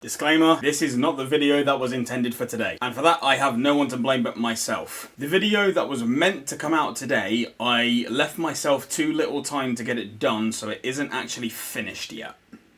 Disclaimer, this is not the video that was intended for today, and for that I have no one to blame but myself. The video that was meant to come out today, I left myself too little time to get it done, so it isn't actually finished yet.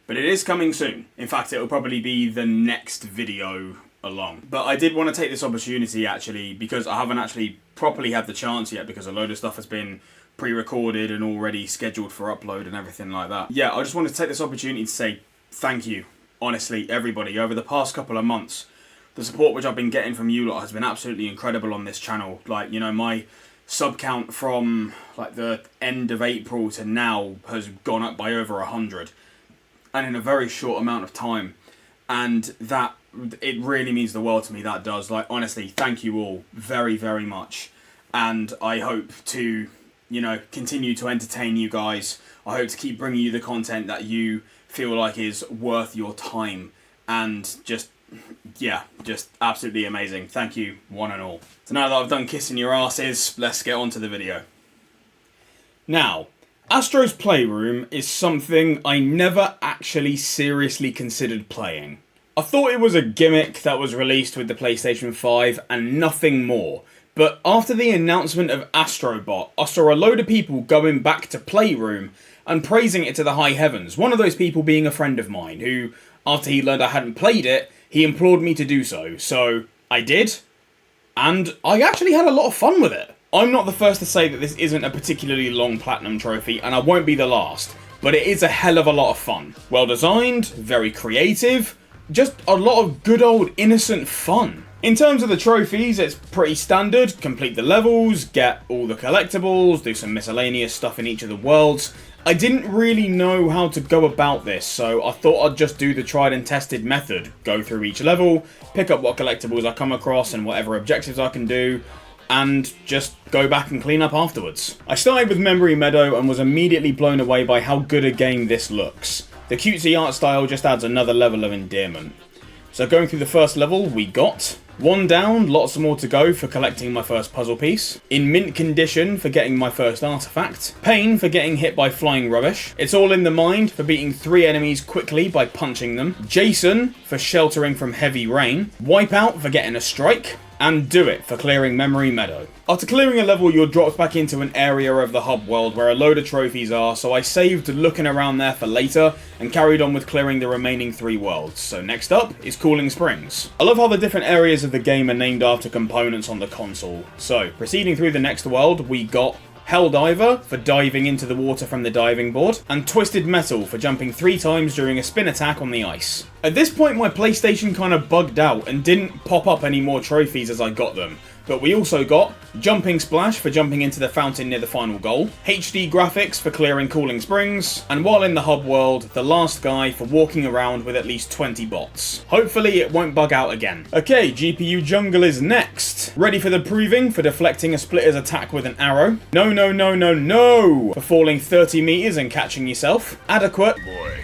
But it is coming soon. In fact, it'll probably be the next video along. But I did want to take this opportunity actually, because I haven't actually properly had the chance yet, because a load of stuff has been pre-recorded and already scheduled for upload and everything like that. Yeah, I just wanted to take this opportunity to say thank you. Honestly, everybody, over the past couple of months, the support which I've been getting from you lot has been absolutely incredible on this channel. Like, you know, my sub count from like the end of April to now has gone up by over 100, and in a very short amount of time. And that, it really means the world to me, that does. Like, honestly, thank you all very, very much. And I hope to, you know, continue to entertain you guys. I hope to keep bringing you the content that you feel like is worth your time, and just, yeah, just absolutely amazing. Thank you, one and all. So now that I've done kissing your asses, let's get on to the video. Now, Astro's Playroom is something I never actually seriously considered playing. I thought it was a gimmick that was released with the PlayStation 5 and nothing more. But after the announcement of Astrobot, I saw a load of people going back to Playroom and praising it to the high heavens. One of those people being a friend of mine who, after he learned I hadn't played it, he implored me to do so. So I did, and I actually had a lot of fun with it. I'm not the first to say that this isn't a particularly long platinum trophy, and I won't be the last, but it is a hell of a lot of fun. Well designed, very creative, just a lot of good old innocent fun. In terms of the trophies, it's pretty standard. Complete the levels, get all the collectibles, do some miscellaneous stuff in each of the worlds. I didn't really know how to go about this, so I thought I'd just do the tried and tested method. Go through each level, pick up what collectibles I come across and whatever objectives I can do, and just go back and clean up afterwards. I started with Memory Meadow and was immediately blown away by how good a game this looks. The cutesy art style just adds another level of endearment. So going through the first level, we got one down, lots more to go for collecting my first puzzle piece. In mint condition for getting my first artifact. Pain for getting hit by flying rubbish. It's all in the mind for beating 3 enemies quickly by punching them. Jason for sheltering from heavy rain. Wipeout for getting a strike. And Do It for clearing Memory Meadow. After clearing a level, you're dropped back into an area of the hub world where a load of trophies are, so I saved looking around there for later and carried on with clearing the remaining 3 worlds. So next up is Cooling Springs. I love how the different areas of the game are named after components on the console. So proceeding through the next world, we got Helldiver for diving into the water from the diving board, and Twisted Metal for jumping 3 times during a spin attack on the ice. At this point my PlayStation kind of bugged out and didn't pop up any more trophies as I got them. But we also got Jumping Splash for jumping into the fountain near the final goal, HD Graphics for clearing Cooling Springs, and while in the hub world, The Last Guy for walking around with at least 20 bots. Hopefully it won't bug out again. Okay, GPU Jungle is next. Ready for the proving for deflecting a splitter's attack with an arrow. No, no, no, no, no! For falling 30 meters and catching yourself. Adequate.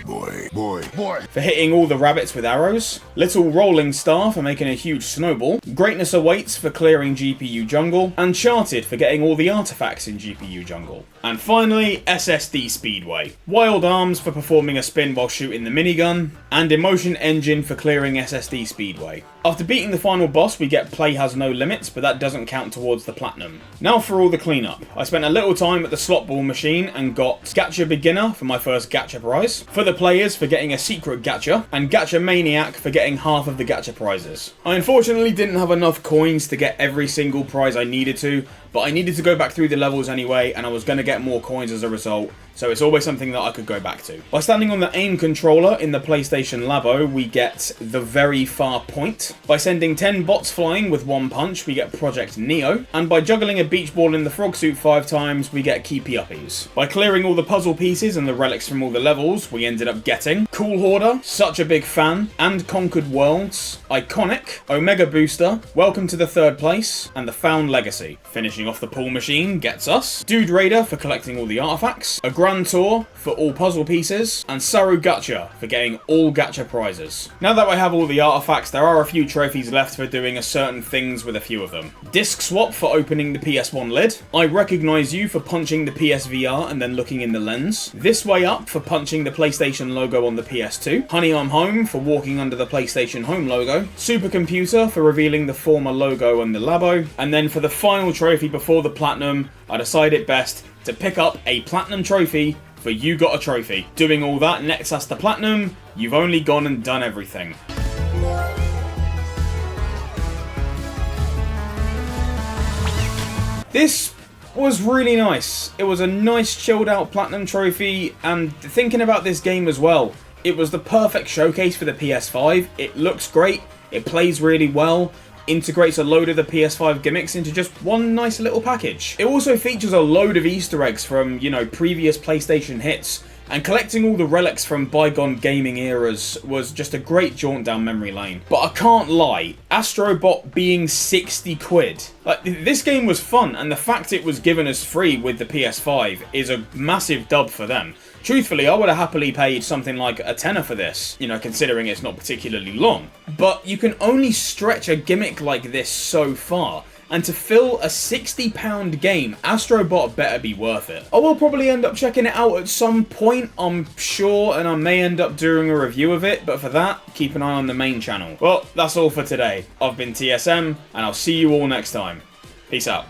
Boy. For hitting all the rabbits with arrows. Little Rolling Star for making a huge snowball. Greatness Awaits for clearing GPU Jungle. Uncharted for getting all the artifacts in GPU Jungle. And finally, SSD Speedway. Wild Arms for performing a spin while shooting the minigun. And Emotion Engine for clearing SSD Speedway. After beating the final boss, we get Play Has No Limits, but that doesn't count towards the platinum. Now for all the cleanup. I spent a little time at the slot ball machine and got Gacha Beginner for my first Gacha prize, for the players for getting a secret Gacha, and Gacha Maniac for getting half of the Gacha prizes. I unfortunately didn't have enough coins to get every single prize I needed to, but I needed to go back through the levels anyway, and I was going to get more coins as a result, so it's always something that I could go back to. By standing on the aim controller in the PlayStation Labo, we get the very far point. By sending 10 bots flying with 1 punch, we get Project Neo. And by juggling a beach ball in the frog suit 5 times, we get Keepy Uppies. By clearing all the puzzle pieces and the relics from all the levels, we ended up getting Cool Hoarder, Such a Big Fan, and Conquered Worlds, Iconic, Omega Booster, Welcome to the 3rd Place, and the Found Legacy. Finishing off the pool machine gets us Dude Raider for collecting all the artifacts, a Grand Tour for all puzzle pieces, and Saru Gacha for getting all gacha prizes. Now that I have all the artifacts, there are a few trophies left for doing certain things with a few of them. Disc Swap for opening the PS1 lid. I Recognize You for punching the PSVR and then looking in the lens. This Way Up for punching the PlayStation logo on the PS2. Honey I'm Home for walking under the PlayStation Home logo. Supercomputer for revealing the former logo and the labo. And then for the final trophy before the Platinum, I decided it best to pick up a Platinum trophy for You Got a Trophy. Doing all that next as the Platinum, you've only gone and done everything. This was really nice. It was a nice chilled out Platinum trophy, and thinking about this game as well, it was the perfect showcase for the PS5. It looks great, it plays really well, integrates a load of the PS5 gimmicks into just one nice little package. It also features a load of Easter eggs from, previous PlayStation hits, and collecting all the relics from bygone gaming eras was just a great jaunt down memory lane. But I can't lie, Astrobot being 60 quid. This game was fun, and the fact it was given as free with the PS5 is a massive dub for them. Truthfully, I would have happily paid something like a tenner for this, considering it's not particularly long. But you can only stretch a gimmick like this so far, and to fill a £60 game, Astrobot better be worth it. I will probably end up checking it out at some point, I'm sure, and I may end up doing a review of it, but for that, keep an eye on the main channel. Well, that's all for today. I've been TSM, and I'll see you all next time. Peace out.